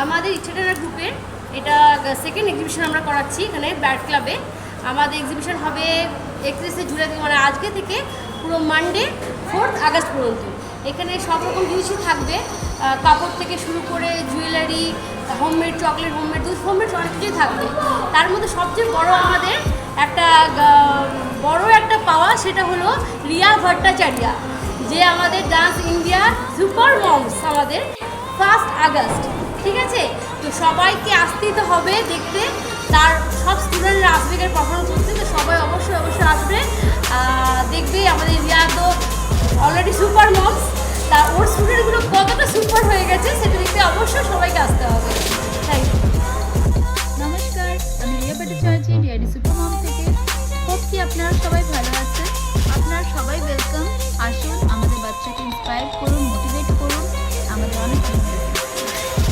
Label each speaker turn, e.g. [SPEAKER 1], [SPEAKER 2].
[SPEAKER 1] আমাদের ইচ্ছেটানা গ্রুপের এটা সেকেন্ড এক্সিবিশন আমরা করাচ্ছি এখানে ব্যাট ক্লাবে। আমাদের এক্সিবিশন হবে 31শে জুলাই থেকে, মানে আজকে থেকে পুরো মানডে 4th আগস্ট পর্যন্ত। এখানে সব রকম জিনিসই থাকবে, কাপড় থেকে শুরু করে জুয়েলারি, হোমমেড চকলেট, হোমমেড দুধ, হোমমেড অনেক কিছুই থাকবে। তার মধ্যে সবচেয়ে বড় আমাদের একটা পাওয়া, সেটা হলো রিয়া ভট্টাচার্য, যে আমাদের ডান্স ইন্ডিয়া সুপার মমস আমাদের 1st আগস্ট। ঠিক আছে, তো সবাইকে আসতেই তো হবে দেখতে, তার সব স্টুডেন্টরা আসবে এখানে পারফরমেন্স করতে, তো সবাই অবশ্যই আসবে, দেখবে। আমাদের রিয়া তো অলরেডি সুপার মমস, তা ওর স্টুডেন্টগুলো কতটা সুপার হয়ে গেছে সেটা দেখতে অবশ্যই সবাইকে আসতে